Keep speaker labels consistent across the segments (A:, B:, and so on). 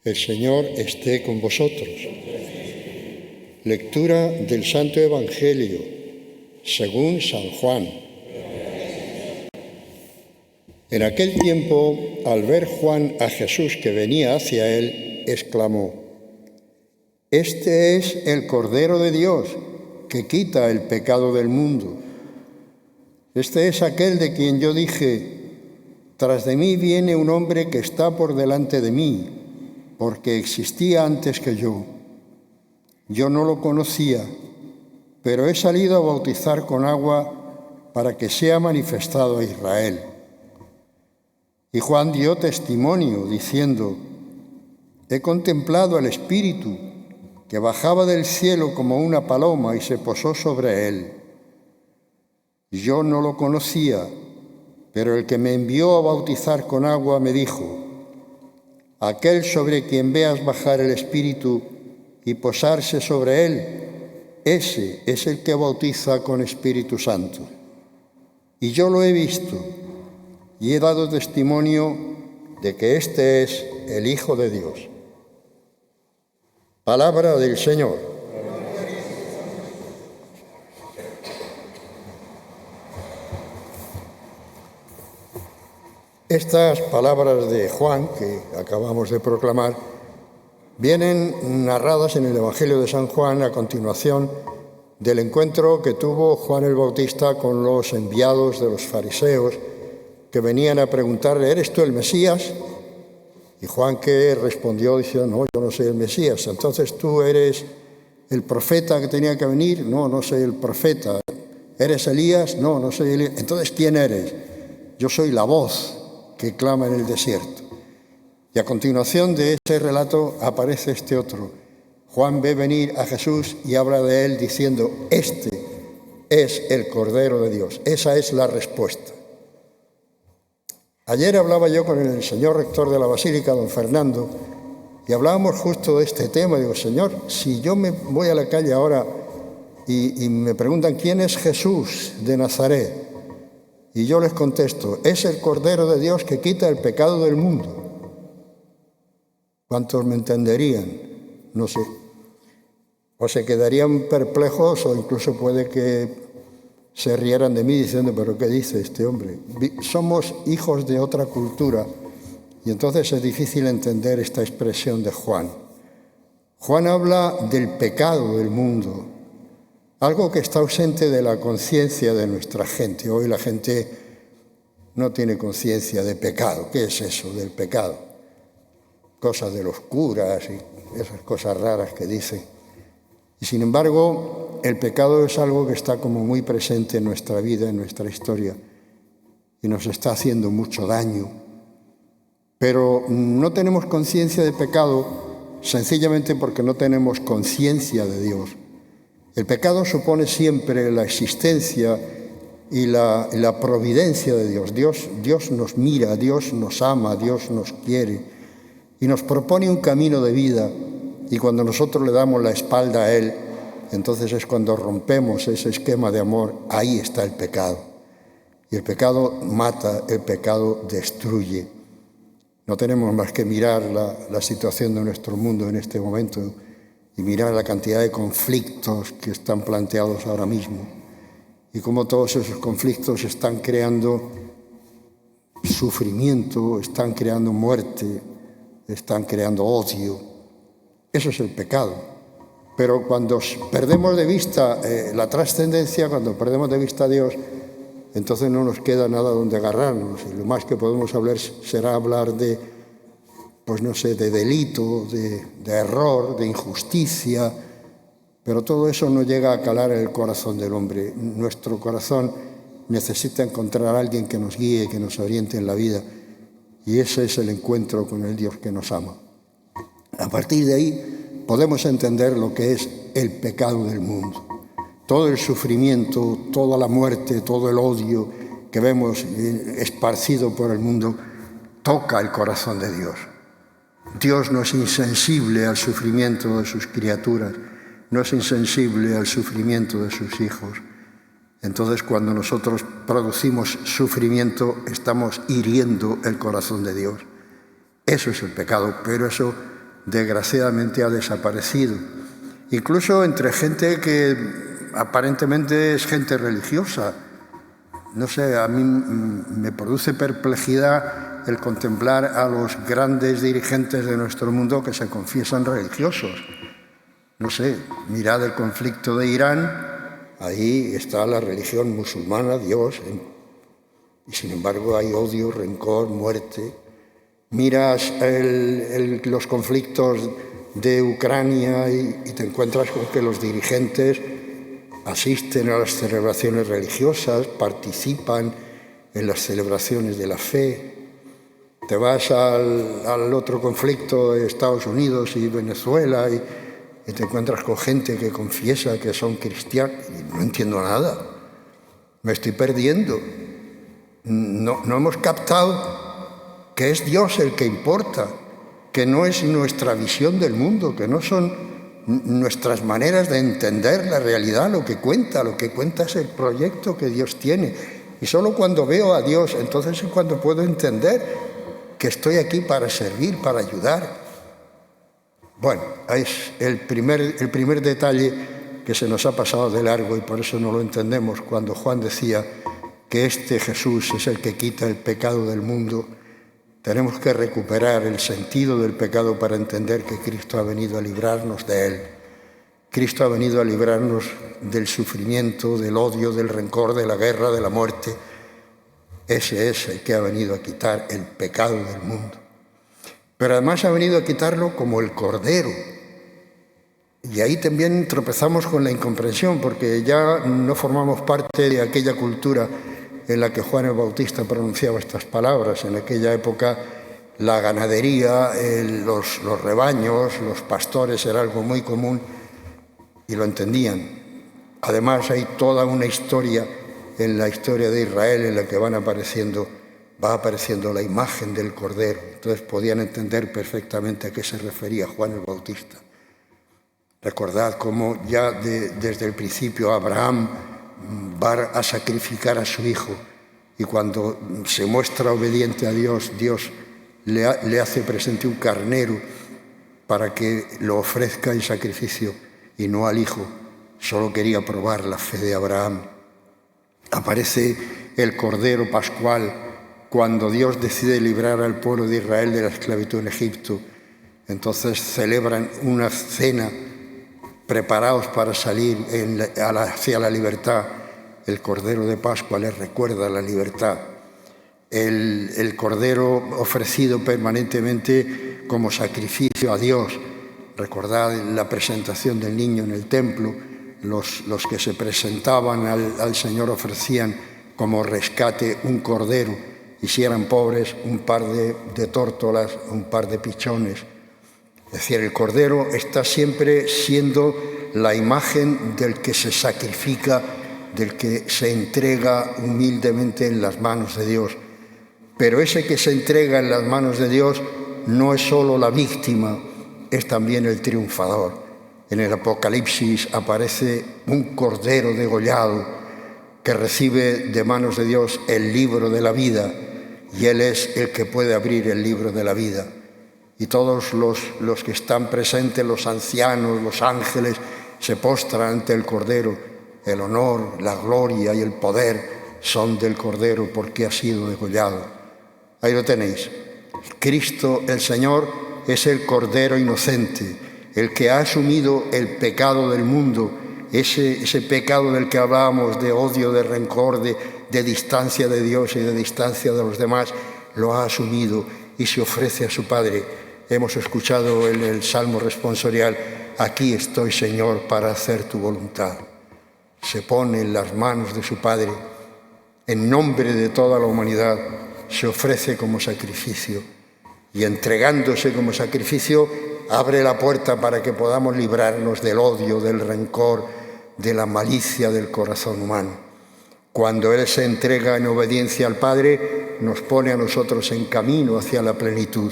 A: El Señor esté con vosotros. Lectura del Santo Evangelio, según San Juan. En aquel tiempo, al ver Juan a Jesús que venía hacia él, exclamó: «Este es el Cordero de Dios, que quita el pecado del mundo. Este es aquel de quien yo dije: tras de mí viene un hombre que está por delante de mí, porque existía antes que yo. Yo no lo conocía, pero he salido a bautizar con agua para que sea manifestado a Israel». Y Juan dio testimonio, diciendo: «He contemplado al Espíritu, que bajaba del cielo como una paloma y se posó sobre él. Yo no lo conocía, pero el que me envió a bautizar con agua me dijo: aquel sobre quien veas bajar el Espíritu y posarse sobre él, ese es el que bautiza con Espíritu Santo. Y yo lo he visto y he dado testimonio de que este es el Hijo de Dios». Palabra del Señor. Estas palabras de Juan, que acabamos de proclamar, vienen narradas en el Evangelio de San Juan a continuación del encuentro que tuvo Juan el Bautista con los enviados de los fariseos que venían a preguntarle: ¿eres tú el Mesías? Y Juan, que respondió diciendo: no, yo no soy el Mesías. Entonces, ¿tú eres el profeta que tenía que venir? No, no soy el profeta. ¿Eres Elías? No, no soy Elías. Entonces, ¿quién eres? Yo soy la voz que clama en el desierto. Y a continuación de ese relato aparece este otro. Juan ve venir a Jesús y habla de él diciendo: este es el Cordero de Dios. Esa es la respuesta. Ayer hablaba yo con el señor rector de la Basílica, don Fernando, y hablábamos justo de este tema. Digo: Señor, si yo me voy a la calle ahora y me preguntan quién es Jesús de Nazaret, y yo les contesto: es el Cordero de Dios que quita el pecado del mundo, ¿cuántos me entenderían? No sé. O se quedarían perplejos, o incluso puede que se rieran de mí diciendo: ¿pero qué dice este hombre? Somos hijos de otra cultura y entonces es difícil entender esta expresión de Juan. Juan habla del pecado del mundo, algo que está ausente de la conciencia de nuestra gente. Hoy la gente no tiene conciencia de pecado. ¿Qué es eso del pecado? Cosas de los curas y esas cosas raras que dicen. Y sin embargo, el pecado es algo que está como muy presente en nuestra vida, en nuestra historia, y nos está haciendo mucho daño. Pero no tenemos conciencia de pecado sencillamente porque no tenemos conciencia de Dios. El pecado supone siempre la existencia y la providencia de Dios. Dios nos mira, Dios nos ama, Dios nos quiere y nos propone un camino de vida. Y cuando nosotros le damos la espalda a Él, entonces es cuando rompemos ese esquema de amor. Ahí está el pecado. Y el pecado mata, el pecado destruye. No tenemos más que mirar la situación de nuestro mundo en este momento y mirar la cantidad de conflictos que están planteados ahora mismo y cómo todos esos conflictos están creando sufrimiento, están creando muerte, están creando odio. Eso es el pecado. Pero cuando perdemos de vista la trascendencia, cuando perdemos de vista a Dios, entonces no nos queda nada donde agarrarnos. Y lo más que podemos hablar será hablar de, pues no sé, de delito, de error, de injusticia. Pero todo eso no llega a calar en el corazón del hombre. Nuestro corazón necesita encontrar a alguien que nos guíe, que nos oriente en la vida. Y ese es el encuentro con el Dios que nos ama. A partir de ahí podemos entender lo que es el pecado del mundo. Todo el sufrimiento, toda la muerte, todo el odio que vemos esparcido por el mundo toca el corazón de Dios. Dios no es insensible al sufrimiento de sus criaturas, no es insensible al sufrimiento de sus hijos. Entonces, cuando nosotros producimos sufrimiento, estamos hiriendo el corazón de Dios. Eso es el pecado, pero eso desgraciadamente ha desaparecido. Incluso entre gente que aparentemente es gente religiosa. No sé, a mí me produce perplejidad el contemplar a los grandes dirigentes de nuestro mundo que se confiesan religiosos. No sé, mirad el conflicto de Irán, ahí está la religión musulmana, Dios, y sin embargo hay odio, rencor, muerte. Miras los conflictos de Ucrania y te encuentras con que los dirigentes asisten a las celebraciones religiosas, participan en las celebraciones de la fe. Te vas al otro conflicto de Estados Unidos y Venezuela y te encuentras con gente que confiesa que son cristianos y no entiendo nada. Me estoy perdiendo. No hemos captado que es Dios el que importa, que no es nuestra visión del mundo, que no son nuestras maneras de entender la realidad. Lo que cuenta es el proyecto que Dios tiene. Y solo cuando veo a Dios, entonces es cuando puedo entender que estoy aquí para servir, para ayudar. Bueno, es el primer detalle que se nos ha pasado de largo y por eso no lo entendemos cuando Juan decía que este Jesús es el que quita el pecado del mundo. Tenemos que recuperar el sentido del pecado para entender que Cristo ha venido a librarnos de él. Cristo ha venido a librarnos del sufrimiento, del odio, del rencor, de la guerra, de la muerte. Ese es el que ha venido a quitar el pecado del mundo. Pero además ha venido a quitarlo como el Cordero. Y ahí también tropezamos con la incomprensión, porque ya no formamos parte de aquella cultura en la que Juan el Bautista pronunciaba estas palabras. En aquella época la ganadería, los rebaños, los pastores era algo muy común y lo entendían. Además hay toda una historia en la historia de Israel en la que va apareciendo la imagen del Cordero. Entonces podían entender perfectamente a qué se refería Juan el Bautista. Recordad cómo ya desde el principio Abraham va a sacrificar a su hijo y cuando se muestra obediente a Dios, Dios le hace presente un carnero para que lo ofrezca en sacrificio y no al hijo. Solo quería probar la fe de Abraham. Aparece el Cordero Pascual cuando Dios decide librar al pueblo de Israel de la esclavitud en Egipto. Entonces celebran una cena preparados para salir hacia la libertad. El Cordero de Pascua les recuerda la libertad. El Cordero ofrecido permanentemente como sacrificio a Dios. Recordad la presentación del niño en el templo. Los que se presentaban al Señor ofrecían como rescate un cordero, y si eran pobres, un par de tórtolas, un par de pichones. Es decir, el Cordero está siempre siendo la imagen del que se sacrifica, del que se entrega humildemente en las manos de Dios. Pero ese que se entrega en las manos de Dios no es solo la víctima, es también el triunfador. En el Apocalipsis aparece un cordero degollado que recibe de manos de Dios el libro de la vida y Él es el que puede abrir el libro de la vida. Y todos los que están presentes, los ancianos, los ángeles, se postran ante el Cordero. El honor, la gloria y el poder son del Cordero porque ha sido degollado. Ahí lo tenéis. Cristo, el Señor, es el Cordero inocente, el que ha asumido el pecado del mundo, ese pecado del que hablábamos, de odio, de rencor, de distancia de Dios y de distancia de los demás, lo ha asumido y se ofrece a su Padre. Hemos escuchado en el Salmo responsorial: aquí estoy, Señor, para hacer tu voluntad. Se pone en las manos de su Padre, en nombre de toda la humanidad, se ofrece como sacrificio y entregándose como sacrificio abre la puerta para que podamos librarnos del odio, del rencor, de la malicia del corazón humano. Cuando Él se entrega en obediencia al Padre, nos pone a nosotros en camino hacia la plenitud.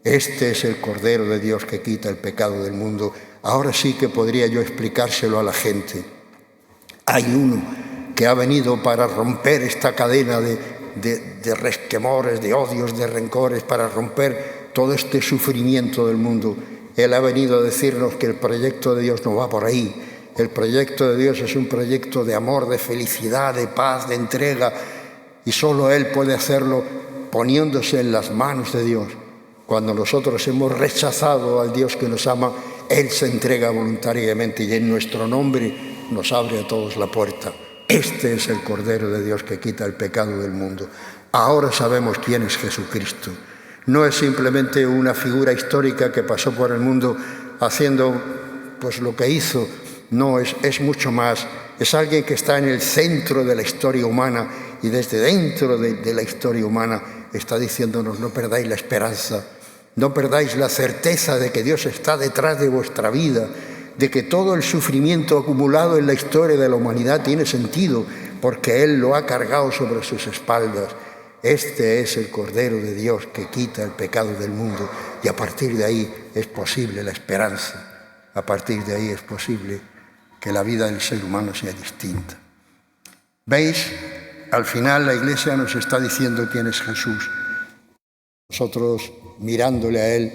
A: Este es el Cordero de Dios que quita el pecado del mundo. Ahora sí que podría yo explicárselo a la gente. Hay uno que ha venido para romper esta cadena de resquemores, de odios, de rencores, para romper todo este sufrimiento del mundo. Él ha venido a decirnos que el proyecto de Dios no va por ahí. El proyecto de Dios es un proyecto de amor, de felicidad, de paz, de entrega, y solo Él puede hacerlo poniéndose en las manos de Dios. Cuando nosotros hemos rechazado al Dios que nos ama, Él se entrega voluntariamente y en nuestro nombre nos abre a todos la puerta. Este es el Cordero de Dios que quita el pecado del mundo. Ahora sabemos quién es Jesucristo. No es simplemente una figura histórica que pasó por el mundo haciendo pues lo que hizo. No, es mucho más. Es alguien que está en el centro de la historia humana y desde dentro de la historia humana está diciéndonos: no perdáis la esperanza, no perdáis la certeza de que Dios está detrás de vuestra vida, de que todo el sufrimiento acumulado en la historia de la humanidad tiene sentido porque Él lo ha cargado sobre sus espaldas. Este es el Cordero de Dios que quita el pecado del mundo, y a partir de ahí es posible la esperanza. A partir de ahí es posible que la vida del ser humano sea distinta. ¿Veis? Al final la Iglesia nos está diciendo quién es Jesús. Nosotros, mirándole a Él,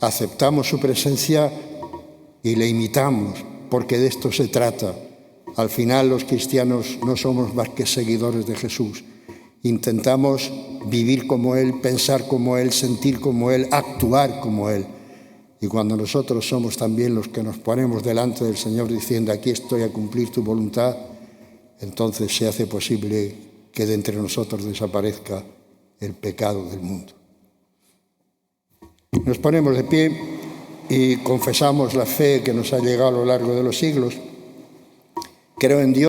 A: aceptamos su presencia y le imitamos, porque de esto se trata. Al final los cristianos no somos más que seguidores de Jesús. Intentamos vivir como Él, pensar como Él, sentir como Él, actuar como Él. Y cuando nosotros somos también los que nos ponemos delante del Señor diciendo: aquí estoy a cumplir tu voluntad, entonces se hace posible que de entre nosotros desaparezca el pecado del mundo. Nos ponemos de pie y confesamos la fe que nos ha llegado a lo largo de los siglos. Creo en Dios.